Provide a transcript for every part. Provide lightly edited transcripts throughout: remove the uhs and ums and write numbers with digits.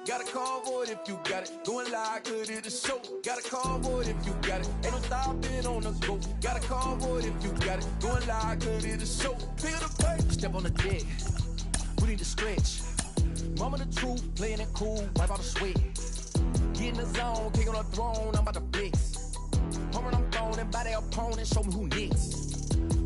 Got a convoy if you got it. Going live, good at the show. Got a convoy if you got it. Ain't no stopping on the go. Got a convoy if you got it. Going live, good at the show. Feel the pain. Step on the deck. We need to stretch. Mama the truth, playing it cool, wipe out the sweat. Get in the zone, king on the throne, I'm about to flex. Home I'm throwing and by their opponent, show me who next.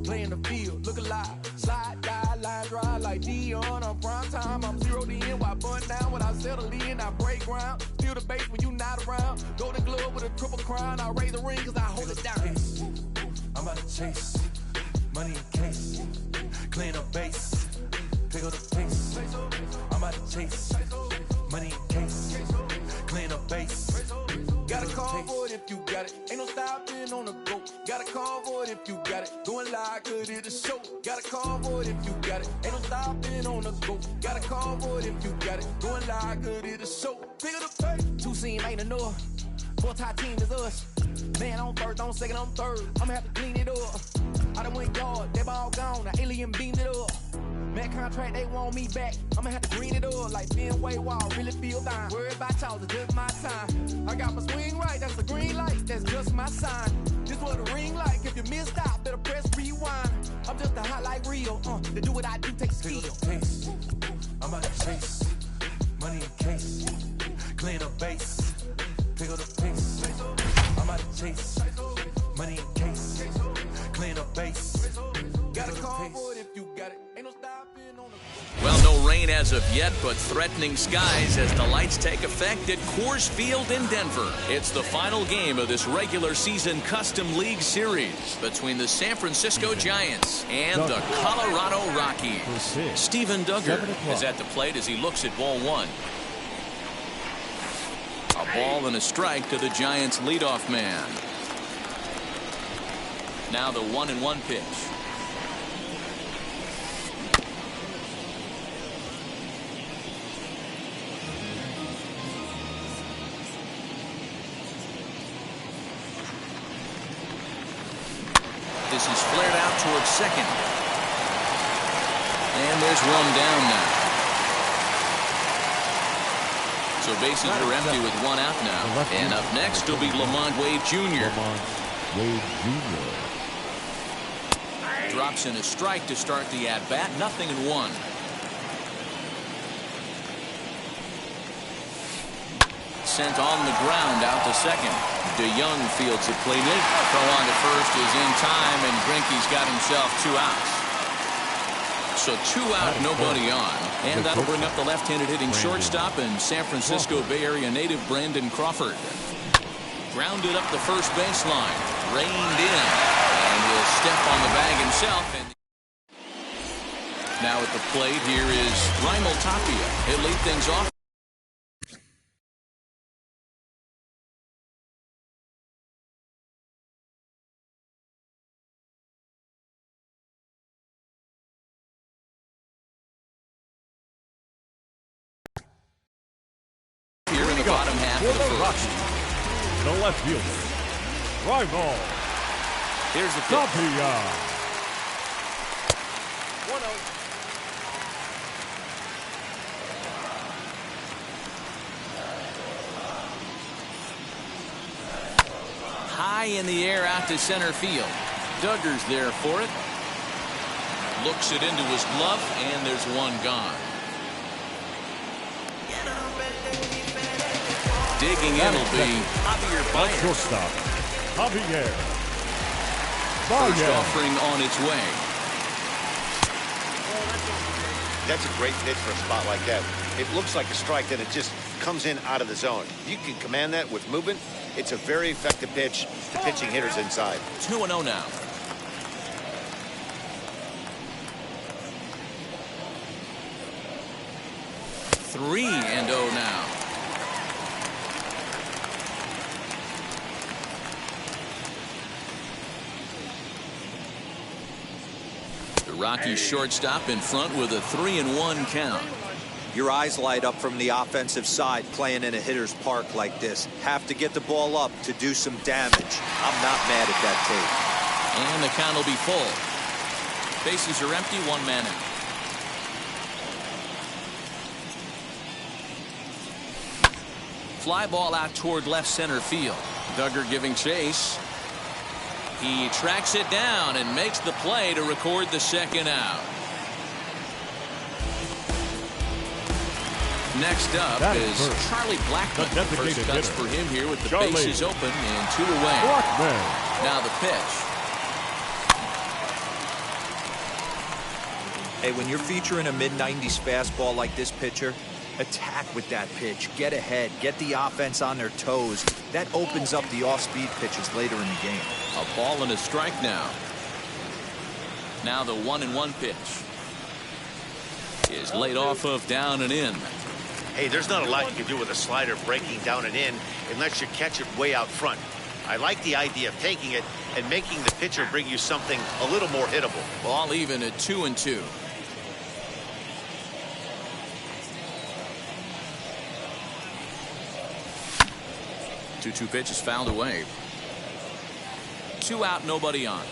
Play in the field, look alive. Slide, die, line drive like Dion on prime time. I'm zeroed in, while bun down when I settle in. I break ground, steal the base when you not around. Golden glove with a triple crown. I raise the ring cause I hold it down. I'm about to chase, money in case. Clean up base, pick up the pace. I'm about to chase, money in case. Clean up base. Got a convoy if you got it. Ain't no stopping on the go. Got a convoy if you got it. Going live, good at the show. Got a convoy if you got it. Ain't no stopping on the go. Got a convoy if you got it. Going live, good at the show. Pick up the pace. Two scene ain't enough. Four-tie team is us. Man on first, on second, on third. I'ma have to clean it up. I done went yard, they ball gone. The alien beamed it up. Man contract, they want me back. I'ma have to green it up like Fenway Wall. Really feel fine. Worry about y'all, it's just my time. I got my swing right, that's a green light. That's just my sign. This what a ring like. If you missed out, better press rewind. I'm just a hot like Rio. To do what I do takes skill. I'm about to chase, money in case. Clean up base, pick up the pace. I'm about to chase, money in case. Clean up base. Got a convoy if you got it. Ain't no stopping on the. Well, no rain as of yet, but threatening skies as the lights take effect at Coors Field in Denver. It's the final game of this regular season Custom League Series between the San Francisco Giants and the Colorado Rockies. Steven Duggar is at the plate as he looks at ball one. A ball and a strike to the Giants' leadoff man. Now the 1-1 pitch. This is flared out towards second. And there's one down now. So bases are empty with one out now. And up next will be Lamont Wade Jr. Drops in a strike to start the at-bat. 0-1. Sent on the ground out to second. DeYoung fields it cleanly. Throw on to first is in time, and Greinke's got himself 2 outs. So 2 out, nobody on. And that'll bring up the left-handed hitting shortstop and San Francisco Bay Area native Brandon Crawford. Grounded up the first baseline. Reined in. And he'll step on the bag himself. And now at the plate, here is Raimel Tapia. He'll lead things off. Here in the bottom half of the first. The left fielder, Raimel. Here's the pitch. Tapia. 1-0. High in the air out to center field. Duggar's there for it. Looks it into his glove, and there's one gone. Digging in will be Javier Baez. Shortstop, Javier. First offering on its way. That's a great pitch for a spot like that. It looks like a strike that it just comes in out of the zone. You can command that with movement. It's a very effective pitch to pitching hitters inside. 2-0 now. Three and 0 now. The Rockies shortstop in front with a 3-1 count. Your eyes light up from the offensive side playing in a hitter's park like this. Have to get the ball up to do some damage. I'm not mad at that tape. And the count will be full. Bases are empty, 1 man out. fly ball out toward left center field. Duggar giving chase. He tracks it down and makes the play to record the second out. Next up is Charlie Blackmon. First cuts for him here with the bases open and 2 away. Now the pitch. Hey, when you're featuring a mid-90s fastball like this pitcher, attack with that pitch. Get ahead. Get the offense on their toes. That opens up the off-speed pitches later in the game. A ball and a strike now. Now the 1-1 pitch is laid off of down and in. Hey, there's not a lot you can do with a slider breaking down and in unless you catch it way out front. I like the idea of taking it and making the pitcher bring you something a little more hittable. Ball even at 2-2. Two pitch is fouled away. 2 out, nobody on.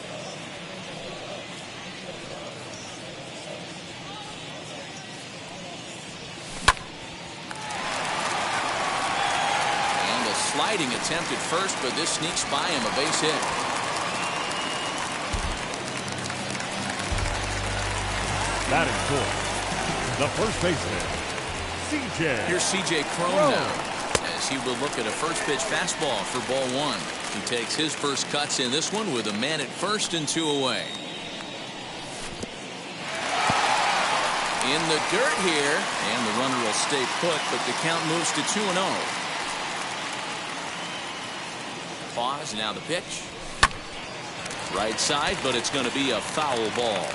And a sliding attempt at first, but this sneaks by him, a base hit. Batting fourth, the first baseman, CJ. Here's CJ Cron now, as he will look at a first pitch fastball for ball 1. He takes his first cuts in this one with a man at first and 2 away. In the dirt here, and the runner will stay put, but the count moves to 2-0. Pause, now the pitch. Right side, but it's going to be a foul ball.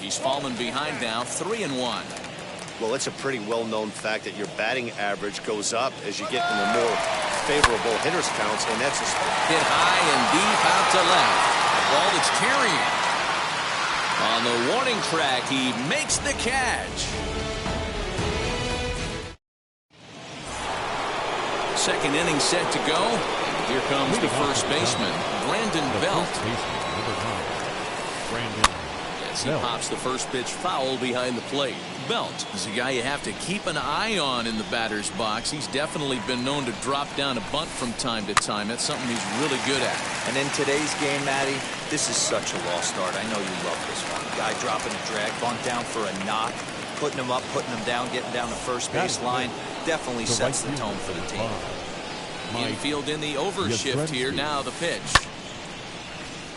He's fallen behind now, 3-1. Well, it's a pretty well-known fact that your batting average goes up as you get in the more favorable hitters counts, and that's a hit high and deep out to left. A ball that's carrying. On the warning track, he makes the catch. Second inning set to go. And here comes the first baseman, Brandon Belt. As he pops the first pitch foul behind the plate. Belt is a guy you have to keep an eye on in the batter's box. He's definitely been known to drop down a bunt from time to time. That's something he's really good at. And in today's game, Matty, this is such a lost start. I know you love this one. Guy dropping a drag bunt down for a knock, putting him up, putting him down, getting down the first base line. Definitely sets the tone for the team. Infield in the overshift here. Now the pitch.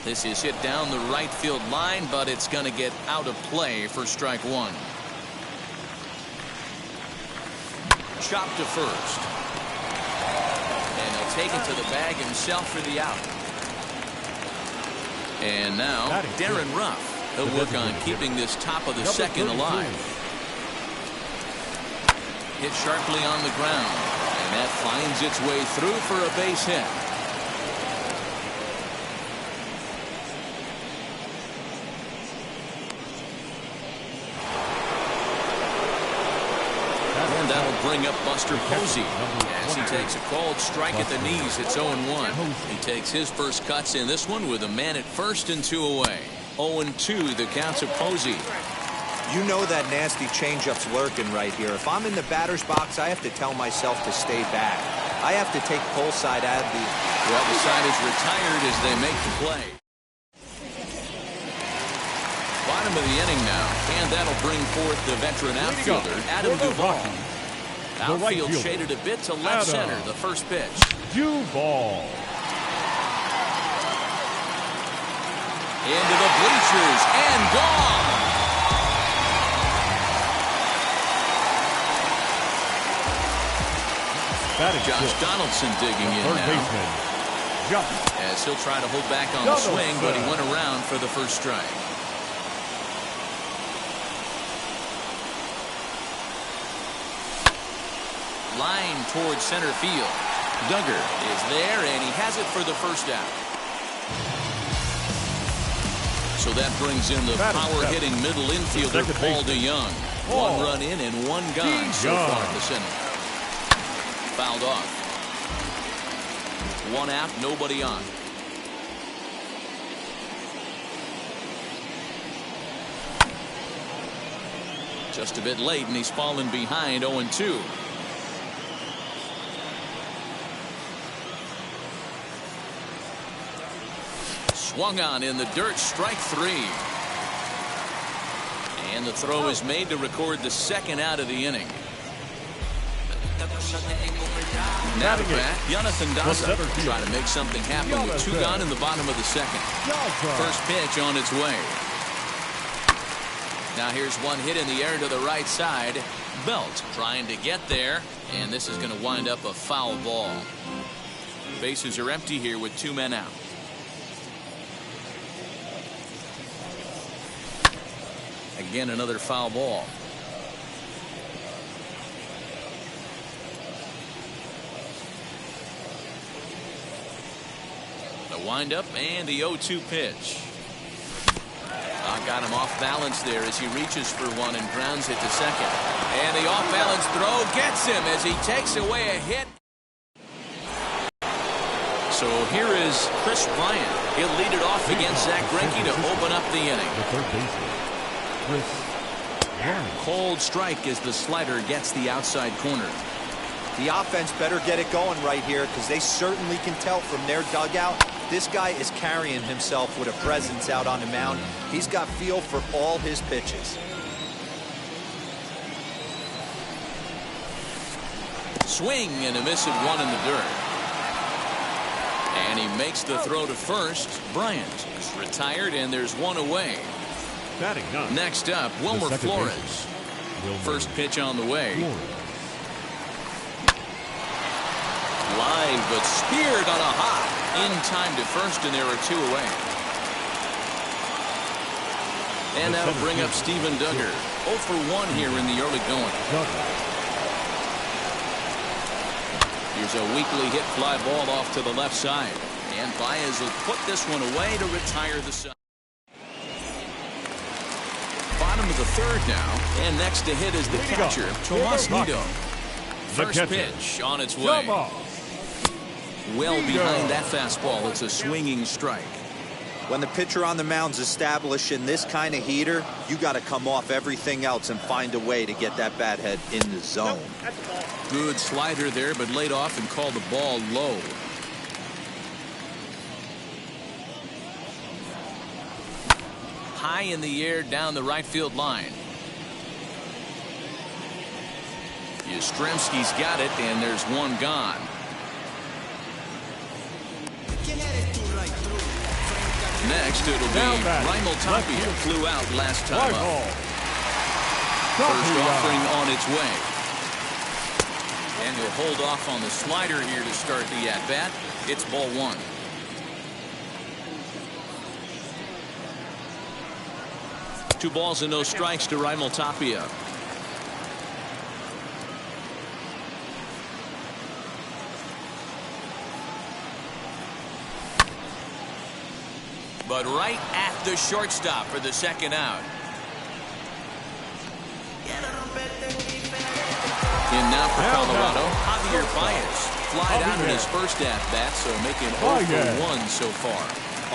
This is hit down the right field line, but it's going to get out of play for strike 1. Chop to first. And he'll take it to the bag himself for the out. And now Darren Ruff. He'll work on keeping this top of the second alive. Hit sharply on the ground. And that finds its way through for a base hit. And that'll bring up Buster Posey as he takes a called strike at the knees. It's 0-1. He takes his first cuts in this one with a man at first and 2 away. 0-2 the counts of Posey. You know that nasty changeup's lurking right here. If I'm in the batter's box, I have to tell myself to stay back. I have to take pull side out of the... Well, the side is retired as they make the play. Bottom of the inning now, and that'll bring forth the veteran outfielder, Adam Duvall. Outfield shaded a bit to left center, the first pitch. Duvall. Into the bleachers and gone. Josh Donaldson digging in now. As he'll try to hold back on the swing, but he went around for the first strike. Line towards center field. Duggar is there, and he has it for the first out. So that brings in the power-hitting middle infielder, Paul DeYoung. 1 run in and 1 gone so far in this inning. Fouled off. 1 out, nobody on. Just a bit late, and he's fallen behind 0-2. Swung on in the dirt, strike 3. And the throw is made to record the second out of the inning. Now to bat, Jonathan Daza trying to make something happen with 2 gone in the bottom of the second. First pitch on its way. Now here's one hit in the air to the right side. Belt trying to get there, and this is going to wind up a foul ball. Bases are empty here with 2 men out. Again, another foul ball. The windup and the 0-2 pitch. Got him off balance there as he reaches for one and grounds it to second. And the off balance throw gets him as he takes away a hit. So here is Chris Bryant. He'll lead it off against Zach Greinke to open up the inning. The third baseman, Chris Bryant. Cold strike as the slider gets the outside corner. The offense better get it going right here, because they certainly can tell from their dugout this guy is carrying himself with a presence out on the mound. He's got feel for all his pitches. Swing and a miss at one in the dirt. And he makes the throw to first. Bryant is retired, and there's one away. Batting ninth. Next up, Wilmer Flores. First pitch on the way. Live but speared on a hop. In time to first, and there are 2 away. And that'll bring up Steven Duggar. 0 for 1 here in the early going. Here's a weakly hit fly ball off to the left side. And Baez will put this one away to retire the side. Bottom of the third now. And next to hit is the catcher, Tomas Nido. First pitch on its way. Well behind that fastball. It's a swinging strike. When the pitcher on the mound's establishing this kind of heater, you got to come off everything else and find a way to get that bat head in the zone. Good slider there, but laid off and called the ball low. High in the air down the right field line. Yastrzemski's got it, and there's one gone. Next, it'll be Raimel Tapia. Flew out last time up. First offering on its way. And he'll hold off on the slider here to start the at-bat. It's ball 1. Two balls and no strikes to Raimel Tapia. But right at the shortstop for the second out. In now for Colorado, Javier Baez. Flied out in his first at-bat, so making 0 for 1 so far.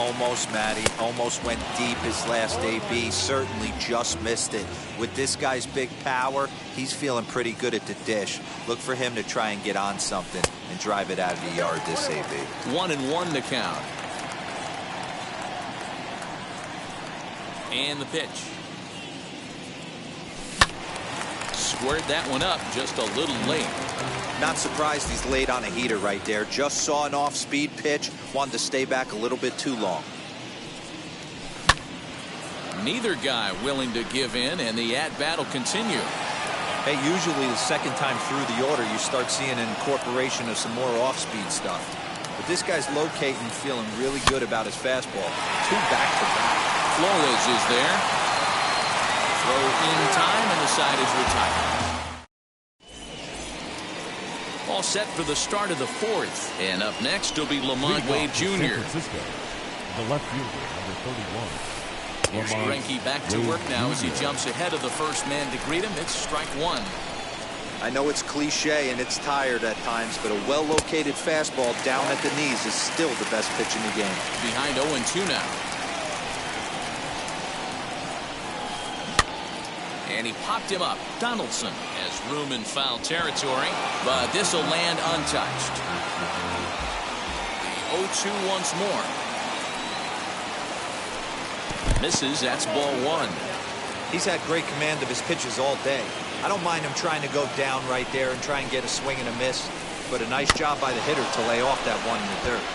Almost, Matty. Almost went deep his last AB. Certainly just missed it. With this guy's big power, he's feeling pretty good at the dish. Look for him to try and get on something and drive it out of the yard this AB. 1-1 to count. And the pitch. Squared that one up just a little late. Not surprised he's laid on a heater right there. Just saw an off-speed pitch. Wanted to stay back a little bit too long. Neither guy willing to give in, and the at-bat will continue. Hey, usually the second time through the order, you start seeing an incorporation of some more off-speed stuff. But this guy's locating, feeling really good about his fastball. 2 back-to-back. Flores is there. Throw in time, and the side is retired. All set for the start of the 4th. And up next will be Lamont Wade Jr. The left fielder, number 31. Here's Greinke back to work now as he jumps ahead of the first man to greet him. It's strike 1. I know it's cliche and it's tired at times, but a well-located fastball down at the knees is still the best pitch in the game. Behind 0-2 now. And he popped him up. Donaldson has room in foul territory, but this will land untouched. The 0-2 once more. Misses. That's ball one. He's had great command of his pitches all day. I don't mind him trying to go down right there and try and get a swing and a miss, but a nice job by the hitter to lay off that one in the dirt.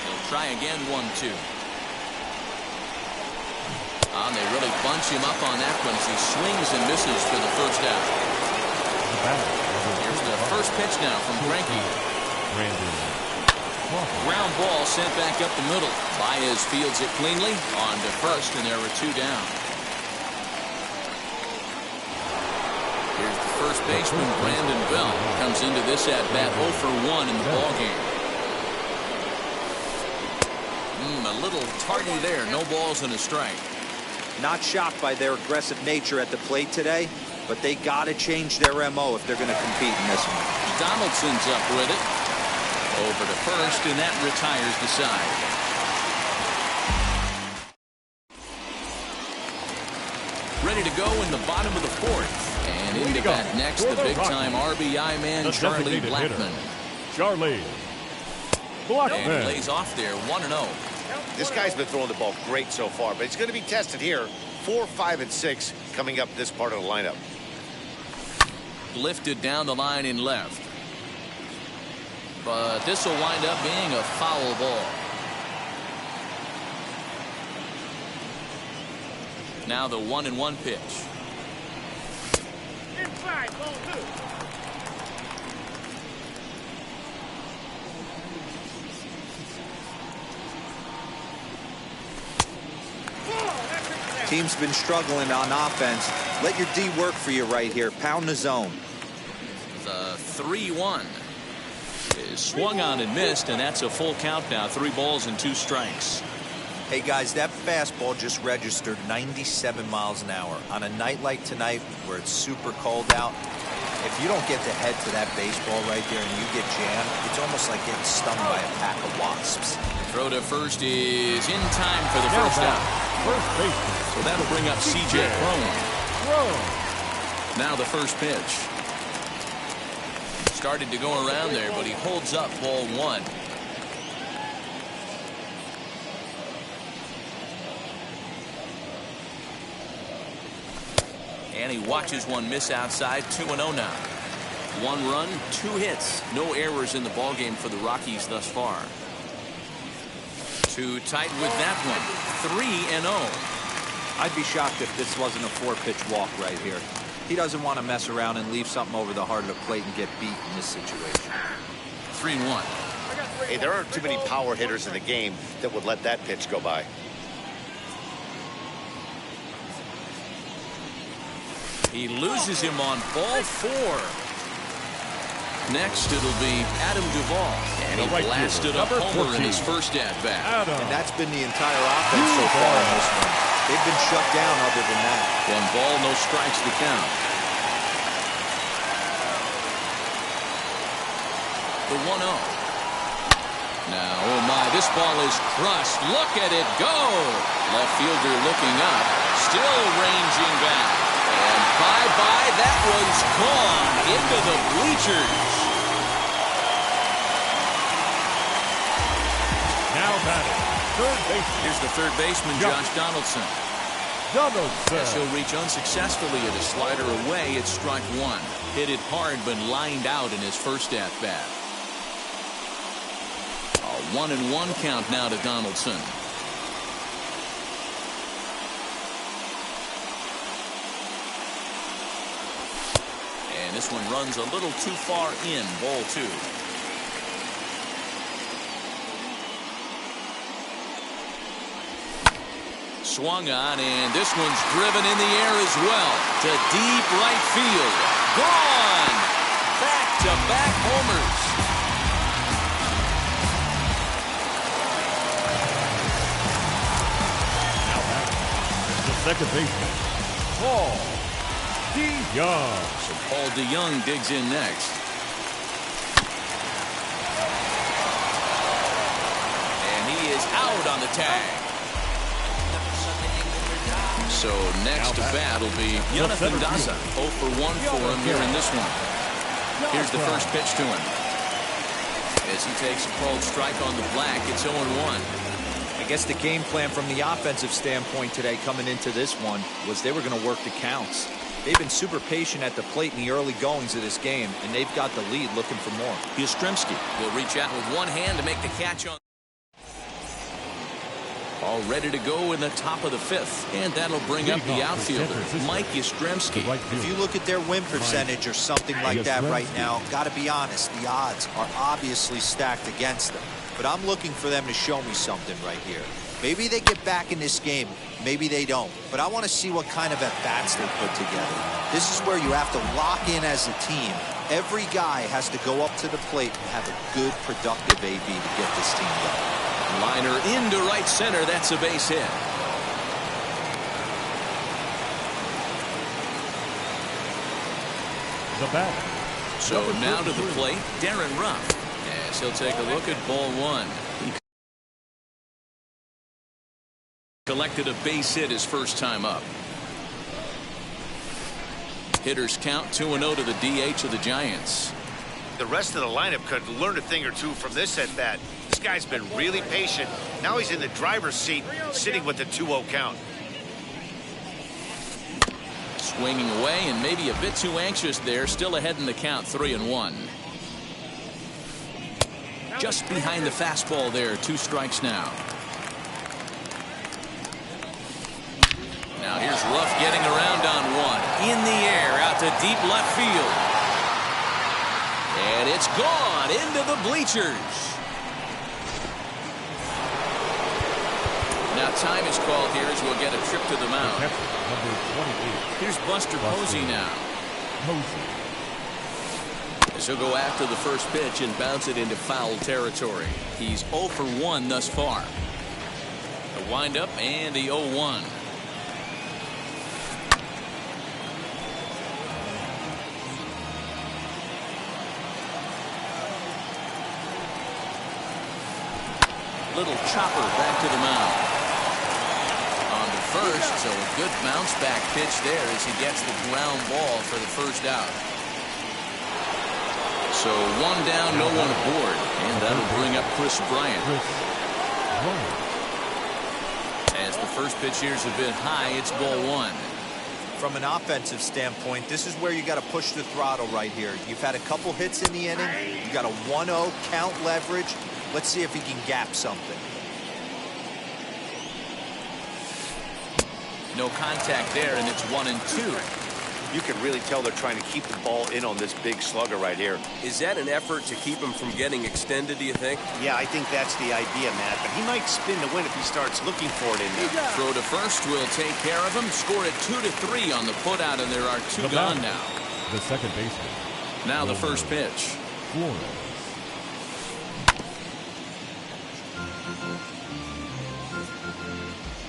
He'll try again, 1-2. And they really bunch him up on that one as he swings and misses for the first out. Here's the first pitch now from Greinke. Ground ball sent back up the middle. Baez fields it cleanly on to first, and there were two down. Here's the first baseman, Brandon Bell. Comes into this at bat 0 for 1 in the ballgame. A little tardy there. No balls and a strike. Not shocked by their aggressive nature at the plate today, but they got to change their MO if they're going to compete in this one. Donaldson's up with it. Over to first, and that retires the side. Ready to go in the bottom of the fourth. And into bat next, the big-time RBI man, Charlie Blackmon. Charlie And he lays off there, 1-0. This guy's been throwing the ball great so far, but he's going to be tested here. 4, 5, and 6 coming up this part of the lineup. Lifted down the line in left. But this will wind up being a foul ball. Now the 1-1 pitch. Inside, ball 2. Team's been struggling on offense. Let your D work for you right here. Pound the zone. The 3-1 is swung on and missed, and that's a full count now. 3 balls and 2 strikes. Hey guys, that fastball just registered 97 miles an hour. On a night like tonight where it's super cold out, if you don't get the head to that baseball right there and you get jammed, it's almost like getting stung by a pack of wasps. Throw to first is in time for the first out. First baseman. So that'll bring up C.J. Cron. Now the first pitch. Started to go around there, but he holds up ball 1. And he watches one miss outside. 2-0 now. 1 run, 2 hits. No errors in the ballgame for the Rockies thus far. Too tight with that one. 3-0. I'd be shocked if this wasn't a 4-pitch walk right here. He doesn't want to mess around and leave something over the heart of the plate and get beat in this situation. 3-1. Hey, there aren't too many power hitters in the game that would let that pitch go by. He loses him on ball 4. Next, it'll be Adam Duvall. And he blasted up homer in his first at-bat. And that's been the entire offense so far in this one. They've been shut down other than that. 1 ball, no strikes to count. The 1-0. Now, oh my, this ball is crushed. Look at it go. Left fielder looking up. Still ranging back. And bye-bye, that was gone into the bleachers. Now batting. Third baseman. Here's the third baseman, Josh Donaldson. As he'll reach unsuccessfully at a slider away, it's strike 1. Hit it hard, but lined out in his first at-bat. A 1-1 count now to Donaldson. And this one runs a little too far in, ball 2. Swung on, and this one's driven in the air as well to deep right field. Gone! Back-to-back homers. Now back. The second baseman, Paul DeYoung. So Paul DeYoung digs in next. And he is out on the tag. So next to bat will be Jonathan Daza. 0 for 1 for him here in this one. Here's the first pitch to him. As he takes a called strike on the black, it's 0-1. I guess the game plan from the offensive standpoint today coming into this one was they were going to work the counts. They've been super patient at the plate in the early goings of this game, and they've got the lead looking for more. Yastrzemski will reach out with one hand to make the catch on. All ready to go in the top of the 5th, and that'll bring up the outfielder, Mike Yastrzemski. If you look at their win percentage or something like that right now, got to be honest, the odds are obviously stacked against them. But I'm looking for them to show me something right here. Maybe they get back in this game, maybe they don't. But I want to see what kind of at-bats they put together. This is where you have to lock in as a team. Every guy has to go up to the plate and have a good, productive AB to get this team going. Liner into right center. That's a base hit. The bat. So now to the plate, Darren Ruff. As he'll take a look at ball 1. He collected a base hit his first time up. Hitters count 2-0 to the DH of the Giants. The rest of the lineup could learn a thing or two from this at bat. This guy's been really patient. Now he's in the driver's seat, sitting with the 2-0 count. Swinging away and maybe a bit too anxious there. Still ahead in the count, 3-1. Just behind the fastball there. 2 strikes now. Now here's Ruff getting around on one. In the air out to deep left field. And it's gone into the bleachers. Now time is called here as we'll get a trip to the mound. Here's Buster Posey now. As he'll go after the first pitch and bounce it into foul territory. He's 0 for 1 thus far. The windup and the 0-1. Little chopper back to the mound. On to first, so a good bounce back pitch there as he gets the ground ball for the first out. So 1 down, no one aboard, and that'll bring up Chris Bryant. As the first pitch here's a bit high, it's ball 1. From an offensive standpoint, this is where you got to push the throttle right here. You've had a couple hits in the inning. You got a 1-0 count leverage. Let's see if he can gap something. No contact there, and it's 1-2. You can really tell they're trying to keep the ball in on this big slugger right here. Is that an effort to keep him from getting extended, do you think? Yeah, I think that's the idea, Matt. But he might spin the win if he starts looking for it in there. Throw to first will take care of him. Score it 2-3 on the putout, and there are 2 gone now. The second baseman. Now the first pitch.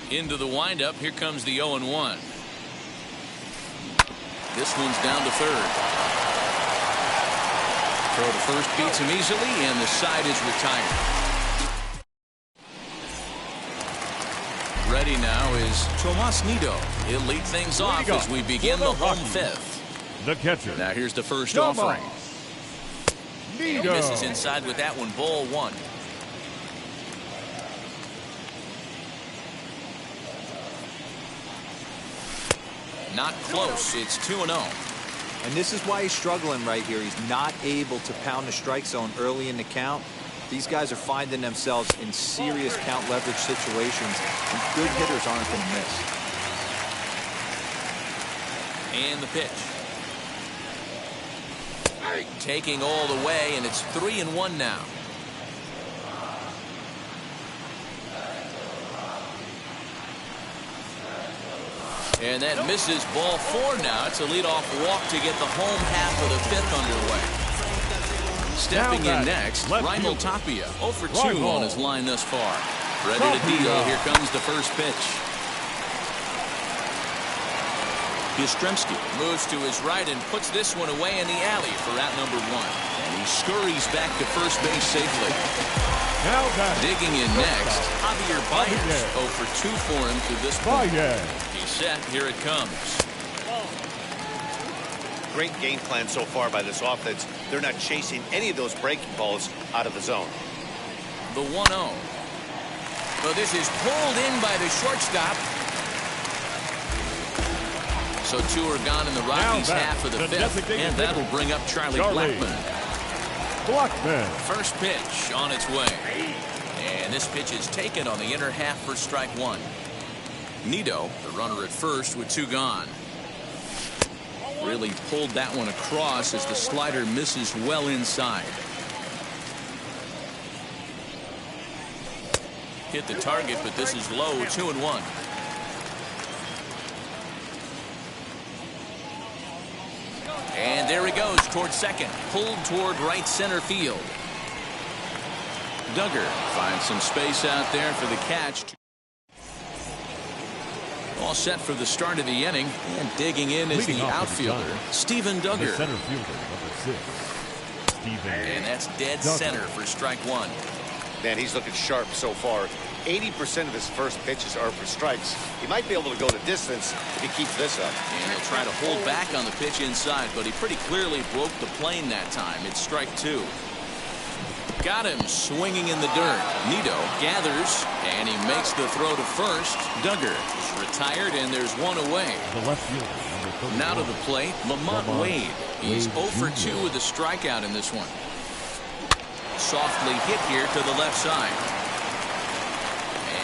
Into the windup. Here comes the 0-1. This one's down to third. Throw to first beats him easily, and the side is retired. Ready now is Tomas Nido. He'll lead things off as we begin the home 5th. The catcher. Now here's the first offering. Nido. Misses inside with that one. Ball 1. Not close. It's 2-0. And this is why he's struggling right here. He's not able to pound the strike zone early in the count. These guys are finding themselves in serious count leverage situations, and good hitters aren't going to miss. And the pitch. Taking all the way, and it's 3-1 now. And that misses. Ball 4 now. It's a leadoff walk to get the home half of the 5th underway. Stepping in next, Raimel Tapia. 0 for 2 on his line thus far. Ready to deal. Here comes the first pitch. Yastrzemski moves to his right and puts this one away in the alley for out number 1. And he scurries back to first base safely. Now back. Digging in next, Javier Byers. 0 for 2 for him to this point. He's set. Here it comes. Great game plan so far by this offense. They're not chasing any of those breaking balls out of the zone. The 1-0. So this is pulled in by the shortstop. So 2 are gone in the Rockies' half of the 5th, and that'll bring up Charlie Blackmon. First pitch on its way. And this pitch is taken on the inner half for strike 1. Nido, the runner at first with 2 gone. Really pulled that one across as the slider misses well inside. Hit the target, but this is low. 2-1. And there he goes toward second. Pulled toward right center field. Duggar finds some space out there for the catch. All set for the start of the inning. And digging in is the outfielder, Steven Duggar. Center fielder, number 6. Steven. And that's dead center for strike 1. Man, he's looking sharp so far. 80% of his first pitches are for strikes. He might be able to go the distance if he keeps this up. And he'll try to hold back on the pitch inside, but he pretty clearly broke the plane that time. It's strike 2. Got him swinging in the dirt. Nido gathers, and he makes the throw to first. Duggar is retired, and there's 1 away. The left fielder, number 31. Now to the plate, Lamont Wade. He's 0 for 2 with a strikeout in this one. Softly hit here to the left side.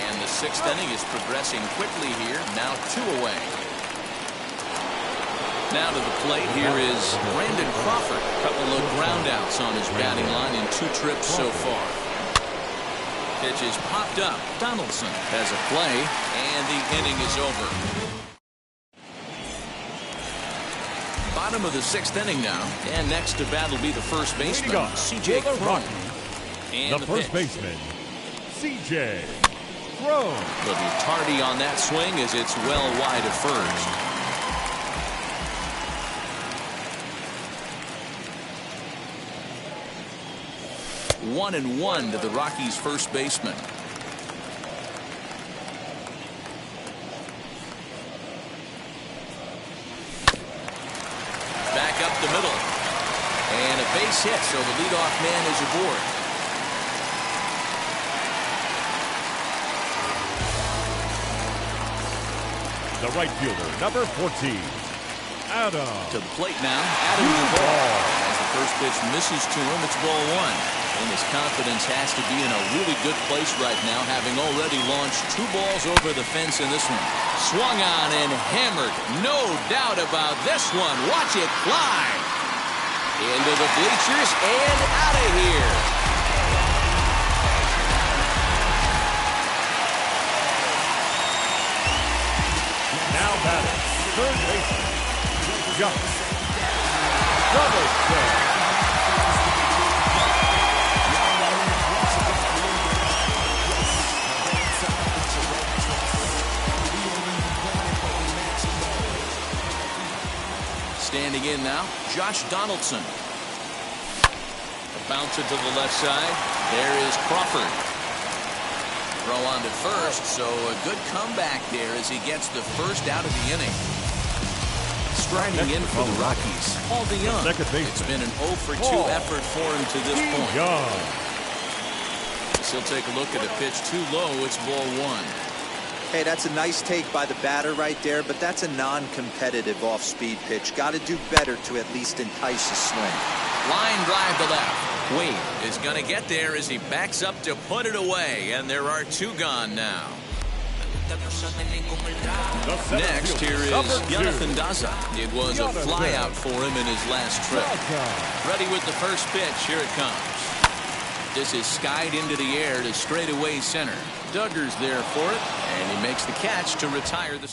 And the 6th inning is progressing quickly here. Now 2 away. Now to the plate, here is Brandon Crawford. A couple of groundouts on his batting line in 2 trips so far. Pitch is popped up. Donaldson has a play, and the inning is over. Bottom of the 6th inning now, and next to bat will be the first baseman, C.J. Cron. And the first baseman, C.J. Cron. He'll be tardy on that swing as it's well wide of first. 1-1 to the Rockies' first baseman. Back up the middle. And a base hit, so the leadoff man is aboard. The right fielder, number 14, Adam. To the plate now, Adam Duvall. As the first pitch misses to him, it's ball 1. And his confidence has to be in a really good place right now, having already launched 2 balls over the fence in this one. Swung on and hammered. No doubt about this one. Watch it fly. Into the bleachers and out of here. Now batting, third baseman, Josh Donaldson. Standing in now, Josh Donaldson. A bouncer to the left side. There is Crawford. Throw on to first, so a good comeback there as he gets the first out of the inning. Striding in for the Rockies, Paul DeYoung. It's been an 0 for 2 effort for him to this point. He'll take a look at a pitch too low. It's ball 1. Hey, that's a nice take by the batter right there, but that's a non-competitive off-speed pitch. Got to do better to at least entice a swing. Line drive to left. Wade is going to get there as he backs up to put it away, and there are 2 gone now. Next, here is Jonathan Daza. It was a flyout for him in his last trip. Ready with the first pitch. Here it comes. This is skied into the air to straightaway center. Duggar's there for it, and he makes the catch to retire the.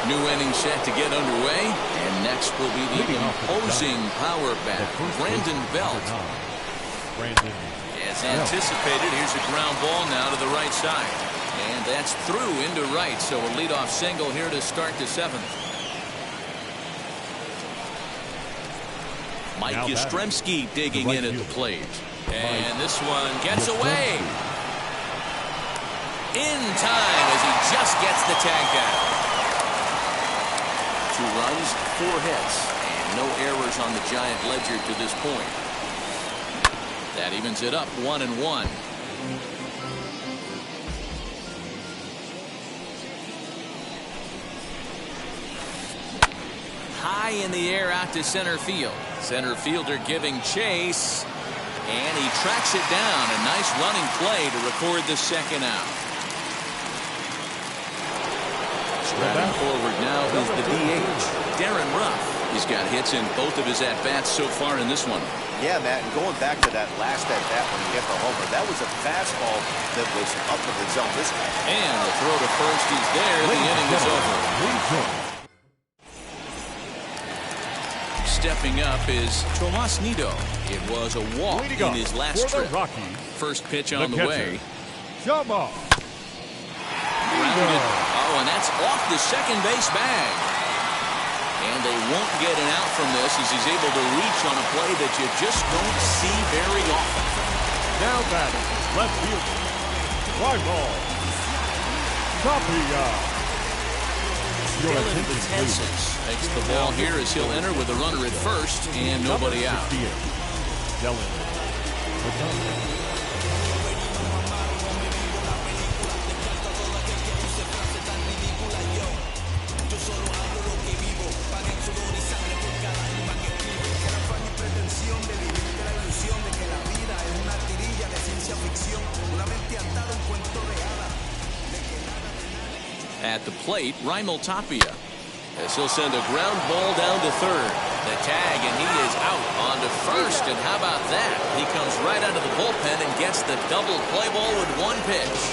New inning set to get underway, and next will be the imposing power bat, Brandon Belt. As anticipated, here's a ground ball now to the right side. And that's through into right, so a leadoff single here to start the 7th. Mike Yastrzemski digging in at the plate. And this one gets away. In time as he just gets the tag down. 2 runs, 4 hits, and no errors on the Giant ledger to this point. That evens it up 1-1. High in the air out to center field. Center fielder giving chase. And he tracks it down. A nice running play to record the second out. Striding forward now is the DH, Darren Ruff. He's got hits in both of his at-bats so far in this one. Yeah, Matt, and going back to that last at-bat when he hit the homer, that was a fastball that was up in the zone. This guy. And the throw to first is there. The inning is over. Stepping up is Tomas Nido. It was a walk in his last trip. First pitch on the way. Grounded. Oh, and that's off the second base bag. And they won't get an out from this as he's able to reach on a play that you just don't see very often. Now batting left fielder. Fly ball. Tapia. Still into the tenses. Takes the ball here as he'll enter with a runner at first and nobody out. At the plate, Raimel Tapia, as he'll send a ground ball down to third. The tag, and he is out on to first. And how about that? He comes right out of the bullpen and gets the double play ball with 1 pitch.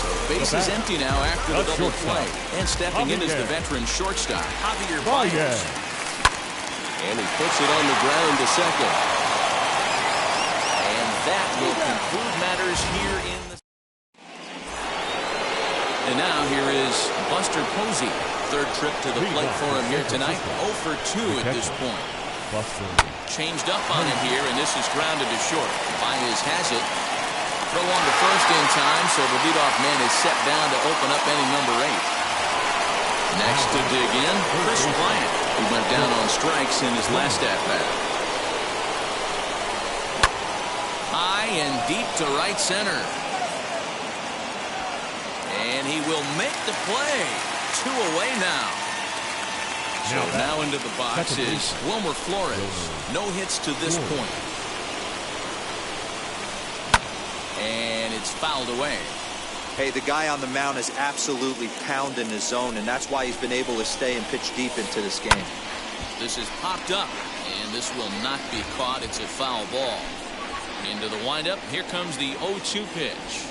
So base is empty now after the double play. And stepping in is the veteran shortstop, Javier Baez. And he puts it on the ground to second. And that will conclude matters here in the... And now here is Buster Posey. Third trip to the plate for him here tonight. 0 for 2 at this point. Changed up on him here, and this is grounded to short. Baez has it. Throw on to first in time, so the leadoff man is set down to open up inning number 8. Next to dig in, Chris Bryant, who went down on strikes in his last at-bat. High and deep to right center. And he will make the play. 2 away now. So now into the box is Wilmer Flores. No hits to this point. And it's fouled away. Hey, the guy on the mound is absolutely pounding his zone, and that's why he's been able to stay and pitch deep into this game. This is popped up, and this will not be caught. It's a foul ball. Into the windup. Here comes the 0-2 pitch.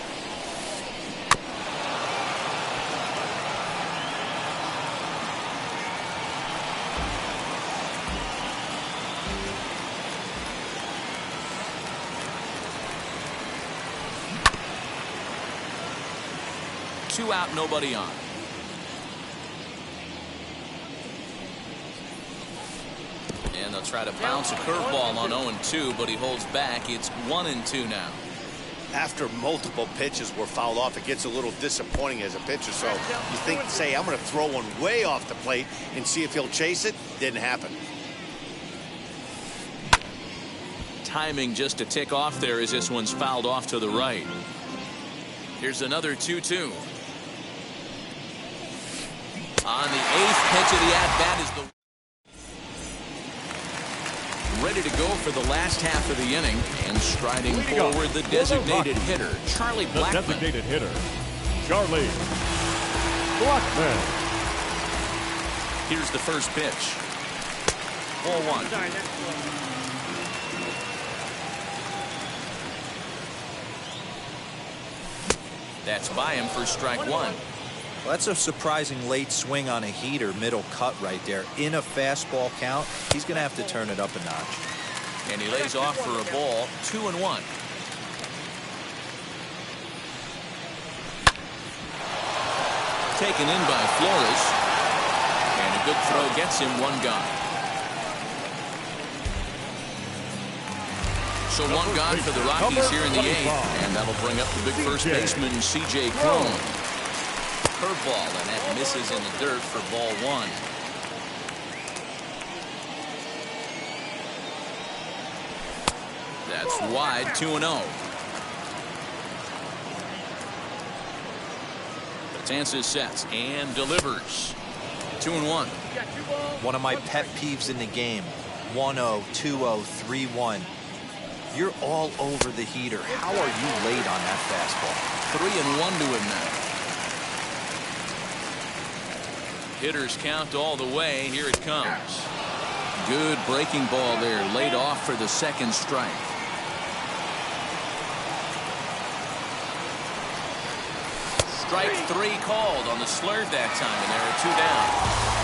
Two out, nobody on. And they'll try to bounce a curveball on 0-2, but he holds back. It's 1-2 now. After multiple pitches were fouled off, it gets a little disappointing as a pitcher. So you think, say, I'm going to throw one way off the plate and see if he'll chase it. Didn't happen. Timing just to tick off there as this one's fouled off to the right. Here's another 2-2. On the 8th pitch of the at-bat is the... Ready to go for the last half of the inning. And striding forward, the designated hitter, Charlie Blackmon. The designated hitter, Charlie Blackmon. Here's the first pitch. 4-1. That's by him for strike 1. Well, that's a surprising late swing on a heater, middle cut right there. In a fastball count, he's going to have to turn it up a notch. And he lays off for a ball, 2-1. Taken in by Flores. And a good throw gets him 1 gone. So one gone for the Rockies here in the 8th. And that'll bring up the big first baseman, C.J. Cron. Curveball, and that misses in the dirt for ball 1. That's wide, 2-0. Betances sets and delivers. 2-1. One of my pet peeves in the game. 1-0, 2-0, 3-1. You're all over the heater. How are you late on that fastball? 3-1 to him now. Hitters count all the way. Here it comes. Good breaking ball there. Laid off for the second strike. Strike 3 called on the slurve that time, and there are 2 down.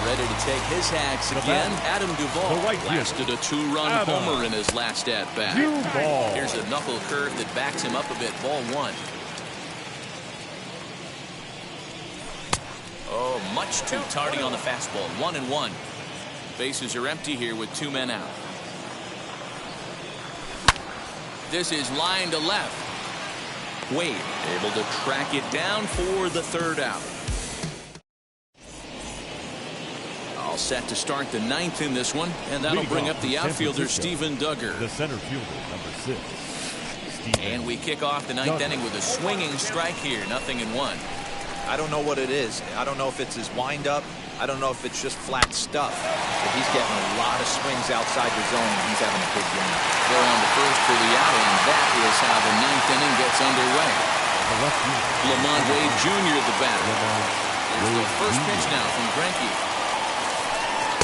Ready to take his hacks again. Adam Duvall blasted a 2-run homer in his last at-bat. Here's a knuckle curve that backs him up a bit. Ball 1. Oh, much too tardy on the fastball. 1-1. Bases are empty here with 2 men out. This is line to left. Wade able to track it down for the 3rd out. All set to start the 9th in this one, and that'll bring up the outfielder Steven Duggar. The center fielder, number 6. And we kick off the 9th inning with a swinging strike here. 0-1. I don't know what it is. I don't know if it's his windup. I don't know if it's just flat stuff. But he's getting a lot of swings outside the zone, and he's having a big game. Throw on the first for the out, and that is how the 9th inning gets underway. Lamont Wade Jr. the batter. Here's the first pitch now from Greinke.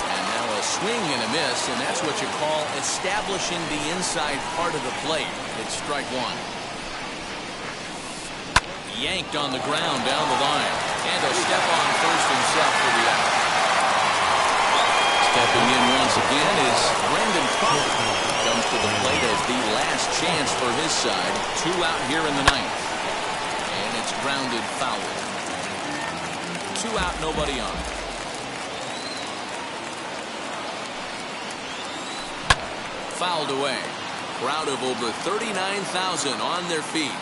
And now a swing and a miss, and that's what you call establishing the inside part of the plate. It's strike 1. Yanked on the ground down the line. And a step on first himself for the out. Stepping in once again is Brandon Crawford. Comes to the plate as the last chance for his side. 2 out here in the 9th. And it's grounded foul. 2 out, nobody on. Fouled away. Crowd of over 39,000 on their feet.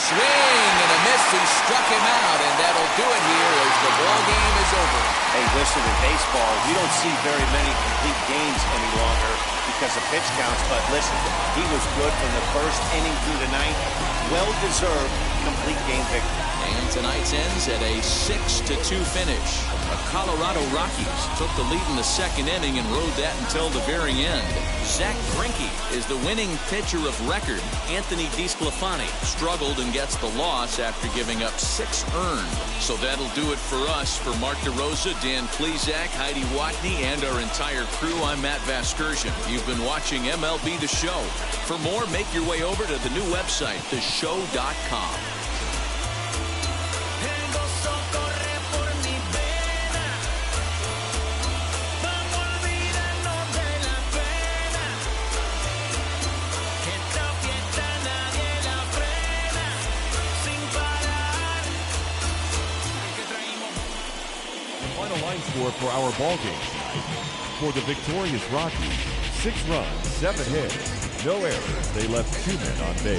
Swing and a miss. He struck him out, and that'll do it here as the ball game is over. Hey, listen, in baseball, you don't see very many complete games any longer because of pitch counts, but listen, he was good from the first inning through the 9th. Well-deserved complete game victory. And tonight's ends at a 6-2 finish. The Colorado Rockies took the lead in the 2nd inning and rode that until the very end. Zach Greinke is the winning pitcher of record. Anthony DeSclafani struggled and gets the loss after giving up 6 earned. So that'll do it for us. For Mark DeRosa, Dan Plesac, Heidi Watney, and our entire crew, I'm Matt Vasgersian. You've been watching MLB The Show. For more, make your way over to the new website, theshow.com. Line score for our ball game tonight. For the victorious Rockies, 6 runs, 7 hits, no errors. They left 2 men on base.